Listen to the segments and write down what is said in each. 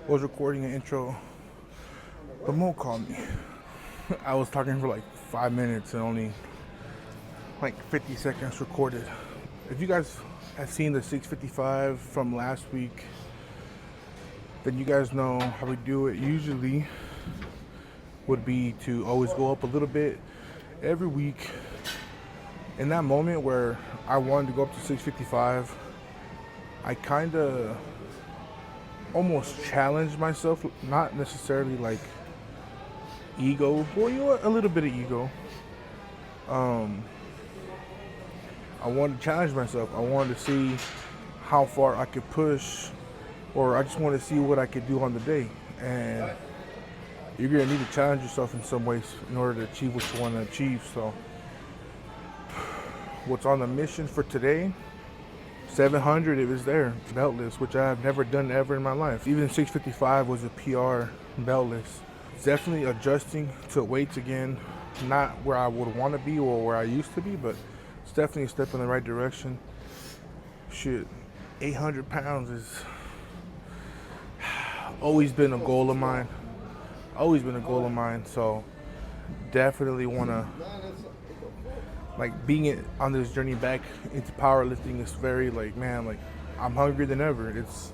was recording an intro, but Mo called me. I was talking for like 5 minutes and only like 50 seconds recorded. If you guys have seen the 655 from last week, then you guys know how we do it. Usually would be to always go up a little bit every week. In that moment where I wanted to go up to 655, I kind of almost challenged myself, not necessarily like ego, well, you know what, a little bit of ego. I wanted to challenge myself. I wanted to see how far I could push, or I just wanted to see what I could do on the day. And you're gonna need to challenge yourself in some ways in order to achieve what you want to achieve. So what's on the mission for today? 700, it was there, Beltless, which I have never done ever in my life. Even 655 was a PR Beltless. Definitely adjusting to weights again, not where I would want to be or where I used to be, but it's definitely a step in the right direction. Shit, 800 pounds is always been a goal of mine. Always been a goal of mine, so definitely want to, like, being on this journey back into powerlifting is very, like, man, like, I'm hungrier than ever. It's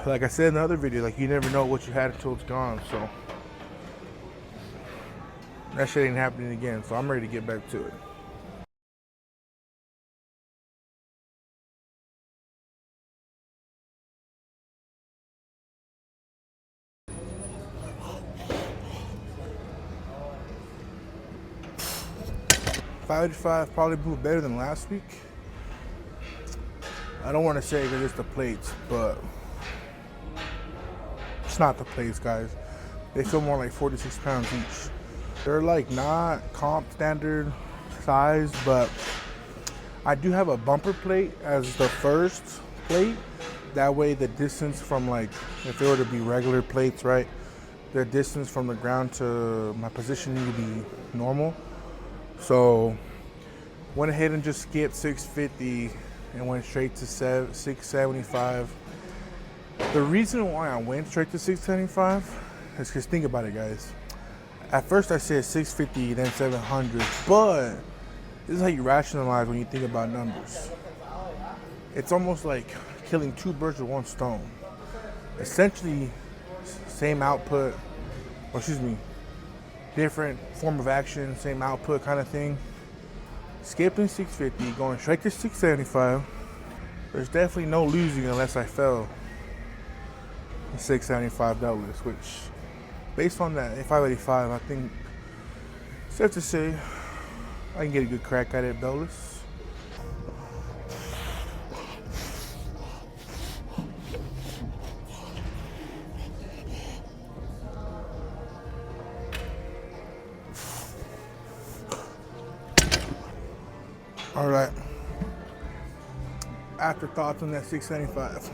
like I said in the other video, like, you never know what you had until it's gone. So that shit ain't happening again, so I'm ready to get back to it. $585 probably moved better than last week. I don't want to say that it's the plates, but it's not the plates, guys. They feel more like 46 pounds each. They're like not comp standard size, but I do have a bumper plate as the first plate. That way the distance from, like, if they were to be regular plates, right, the distance from the ground to my positioning would be normal. So went ahead and just skipped 650 and went straight to 675. The reason why I went straight to 675 is because, think about it, guys. At first I said 650, then 700, but this is how you rationalize when you think about numbers. It's almost like killing two birds with one stone. Essentially, same output, or excuse me, different form of action, same output kind of thing. Skipping 650, going straight to 675. There's definitely no losing unless I fell. 675 Beltless, which, based on that 585, I think it's safe to say I can get a good crack at it, Beltless. All right. Afterthoughts on that 675.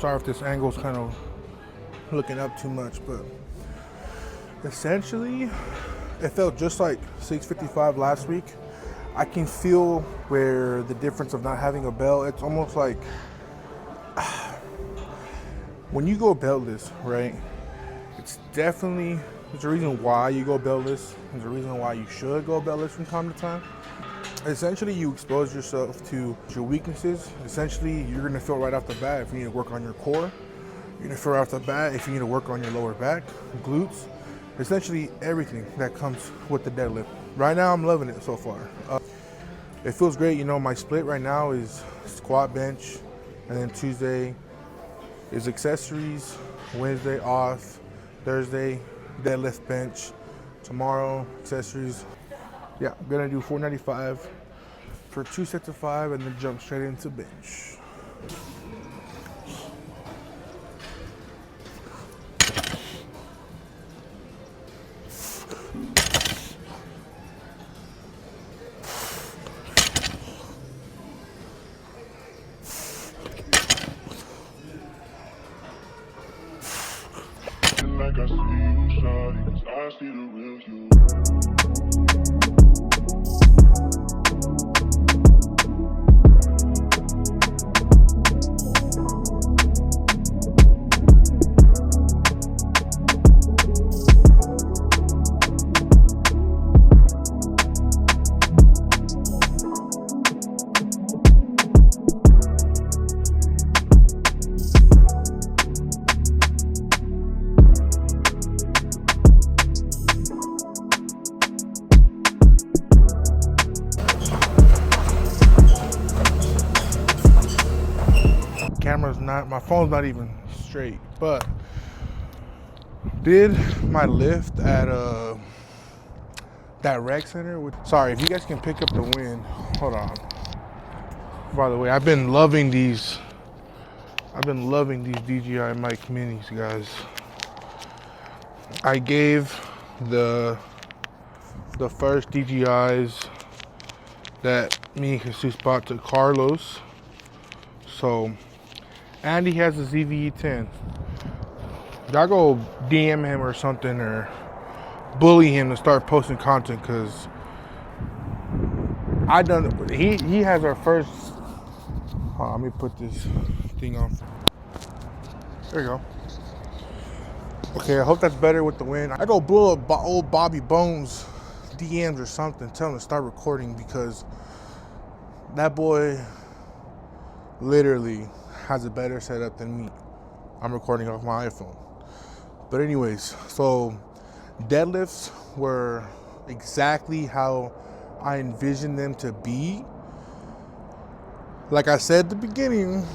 Sorry if this angle's kind of looking up too much, but essentially it felt just like 655 last week. I can feel where the difference of not having a belt, it's almost like when you go beltless, right? It's definitely, there's a reason why you go beltless. There's a reason why you should go beltless from time to time. Essentially, you expose yourself to your weaknesses. Essentially, you're gonna feel right off the bat if you need to work on your core. You're gonna feel right off the bat if you need to work on your lower back, glutes, essentially everything that comes with the deadlift. Right now, I'm loving it so far. It feels great. You know, my split right now is squat, bench, and then Tuesday is accessories, Wednesday off, Thursday deadlift, bench, tomorrow accessories. Yeah, I'm gonna do 495 for 2 sets of 5 and then jump straight into bench. Like I see you, shawty, 'cause I see the real you. camera's not, my phone's not even straight. But did my lift at that rec center. Sorry if you guys can pick up the wind. Hold on. By the way, I've been loving these DJI mic minis, guys. I gave the first DJIs that me and Jesus bought to Carlos. So Andy has a ZVE10. Y'all go DM him or something, or bully him to start posting content, because he has our first. Let me put this thing on. There you go. Okay, I hope that's better with the wind. I go blow up old Bobby Bones DMs or something, tell him to start recording, because that boy literally has a better setup than me. I'm recording off my iPhone. But anyways, so deadlifts were exactly how I envisioned them to be. Like I said at the beginning,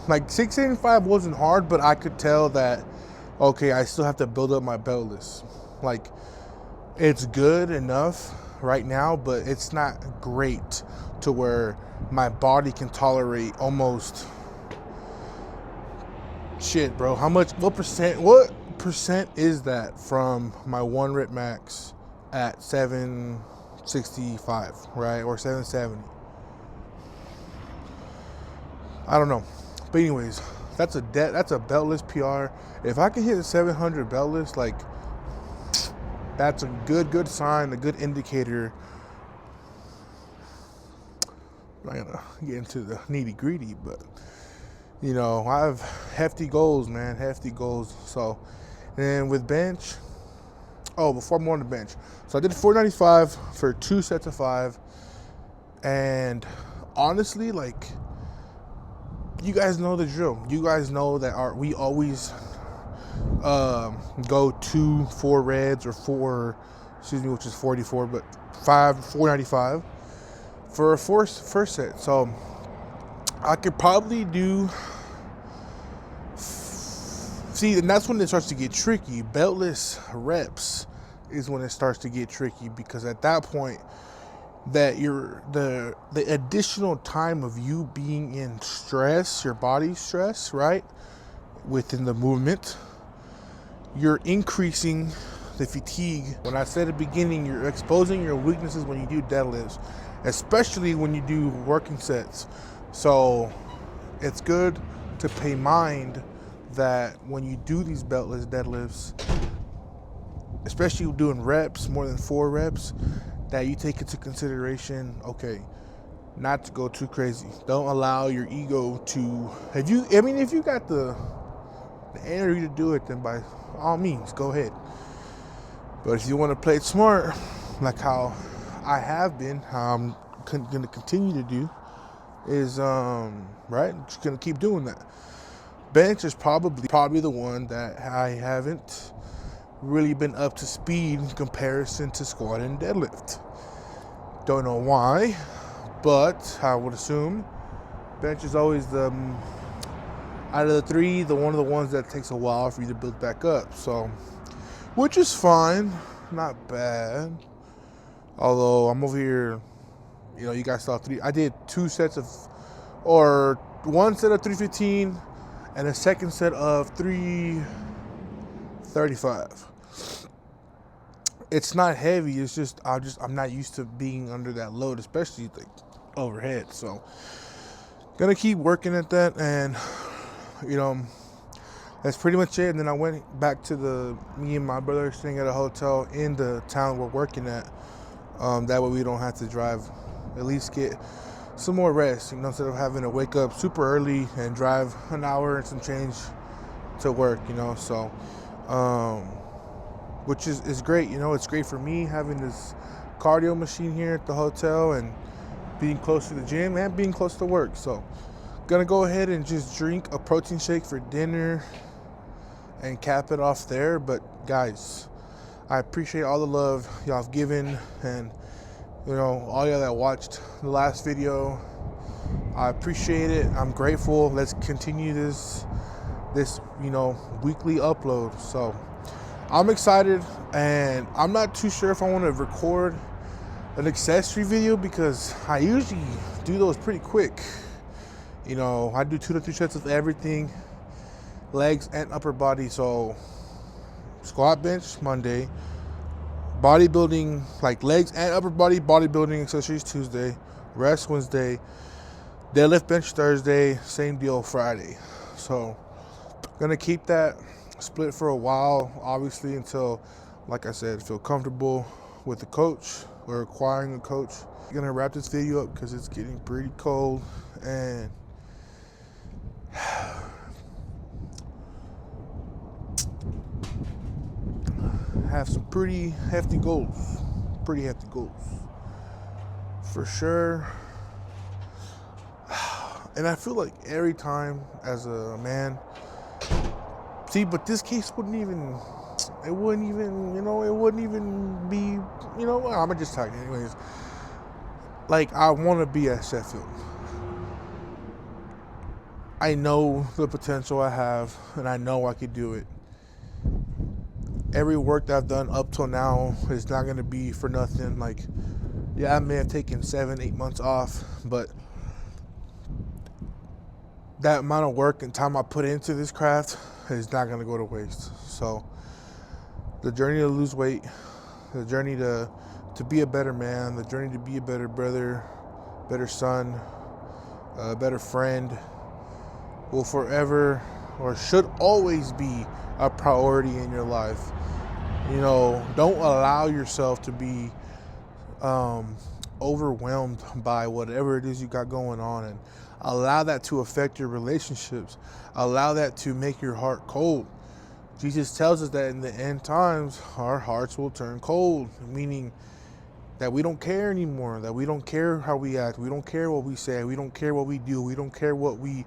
like 685 wasn't hard, but I could tell that, okay, I still have to build up my Beltless. Like, it's good enough right now, but it's not great to where my body can tolerate almost shit, bro. What percent is that from my 1 rep max at 765, right? Or 770? I don't know. But anyways, that's a Beltless PR. If I can hit a 700 Beltless, like, that's a good sign, a good indicator. I'm not gonna get into the nitty gritty, but you know, I have hefty goals, man, hefty goals. So, and with bench, before I'm on the bench, so I did 495 for 2 sets of 5, and honestly, like, you guys know the drill. You guys know that we always go 2 4 reds or 4, which is 44, but 495 for a first set. So I could probably do. See, and that's when it starts to get tricky. Beltless reps is when it starts to get tricky, because at that point, that the additional time of you being in stress, your body stress, right, within the movement, you're increasing the fatigue. When I said at the beginning, you're exposing your weaknesses when you do deadlifts, especially when you do working sets. So it's good to pay mind that when you do these Beltless deadlifts, especially doing reps, more than 4 reps, that you take into consideration, okay, not to go too crazy. Don't allow your ego to, if you got the energy to do it, then by all means, go ahead. But if you want to play it smart, like how I have been, how I'm going to continue to do, is, right, just going to keep doing that. Bench is probably the one that I haven't really been up to speed in comparison to squat and deadlift. Don't know why, but I would assume bench is always the, out of the 3, one of the ones that takes a while for you to build back up. So, which is fine, not bad. Although I'm over here, you know, you guys saw 3. I did 2 sets of, or 1 set of 315 and a second set of 335. It's not heavy. It's just I'm not used to being under that load, especially like overhead. So gonna keep working at that, and you know, that's pretty much it. And then I went back to me and my brother staying at a hotel in the town we're working at. That way we don't have to drive. At least get some more rest, you know, instead of having to wake up super early and drive an hour and some change to work, you know. So which is great, you know. It's great for me having this cardio machine here at the hotel and being close to the gym and being close to work. So gonna go ahead and just drink a protein shake for dinner and cap it off there. But guys, I appreciate all the love y'all have given, and you know, all y'all that watched the last video, I appreciate it. I'm grateful. Let's continue this weekly upload. So I'm excited, and I'm not too sure if I want to record an accessory video because I usually do those pretty quick. I do 2 to 3 sets of everything, legs and upper body. So squat, bench Monday, bodybuilding, like legs and upper body bodybuilding accessories Tuesday, rest Wednesday, deadlift bench Thursday, same deal Friday. So gonna keep that split for a while, obviously, until, like I said, feel comfortable with the coach or acquiring a coach. Gonna wrap this video up because it's getting pretty cold and have some pretty hefty goals. For sure. And I feel like every time as a man, but this case wouldn't even be, I'm gonna just talk anyways. Like, I want to be at Sheffield. I know the potential I have, and I know I could do it. Every work that I've done up till now is not going to be for nothing. Like, yeah, I may have taken 7-8 months off, but that amount of work and time I put into this craft is not going to go to waste. So the journey to lose weight, the journey to be a better man, the journey to be a better brother, better son, a better friend, will forever or should always be a priority in your life. Don't allow yourself to be overwhelmed by whatever it is you got going on, and allow that to affect your relationships. Allow that to make your heart cold. Jesus tells us that in the end times, our hearts will turn cold, meaning that we don't care anymore, that we don't care how we act, we don't care what we say, we don't care what we do, we don't care what we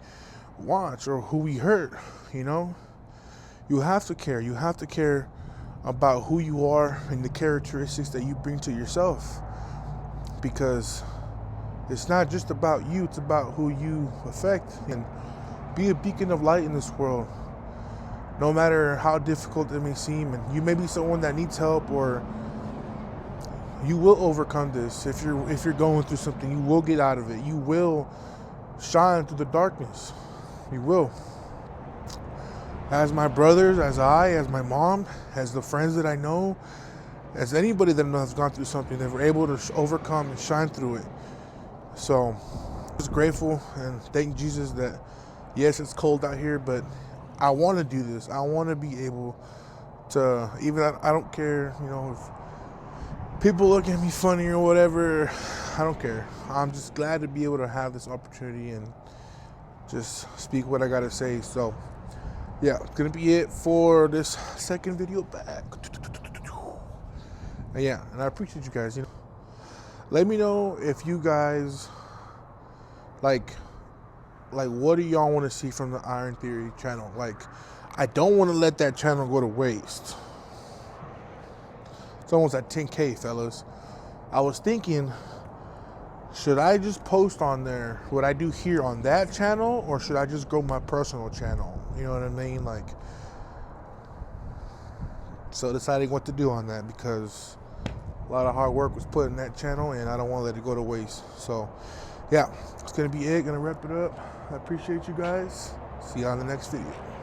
watch or who we hurt. You have to care. You have to care about who you are and the characteristics that you bring to yourself, because it's not just about you, it's about who you affect. And be a beacon of light in this world, no matter how difficult it may seem. And you may be someone that needs help, or you will overcome this. If you're going through something, you will get out of it. You will shine through the darkness. You will. As my brothers, as my mom, as the friends that I know, as anybody that has gone through something, they were able to overcome and shine through it. So I'm just grateful and thank Jesus that, yes, it's cold out here, but I want to do this. I want to be able to, even I don't care, if people look at me funny or whatever, I don't care. I'm just glad to be able to have this opportunity and just speak what I got to say. So yeah, it's gonna be it for this second video back. And yeah, and I appreciate you guys. Let me know if you guys like what do y'all want to see from the Iron Theory channel. Like, I don't want to let that channel go to waste. It's almost at 10K, fellas. I was thinking, should I just post on there what I do here on that channel, or should I just grow my personal channel? You know what I mean? So deciding what to do on that, because a lot of hard work was put in that channel and I don't want to let it go to waste. So yeah, it's going to be it. Going to wrap it up. I appreciate you guys. See you on the next video.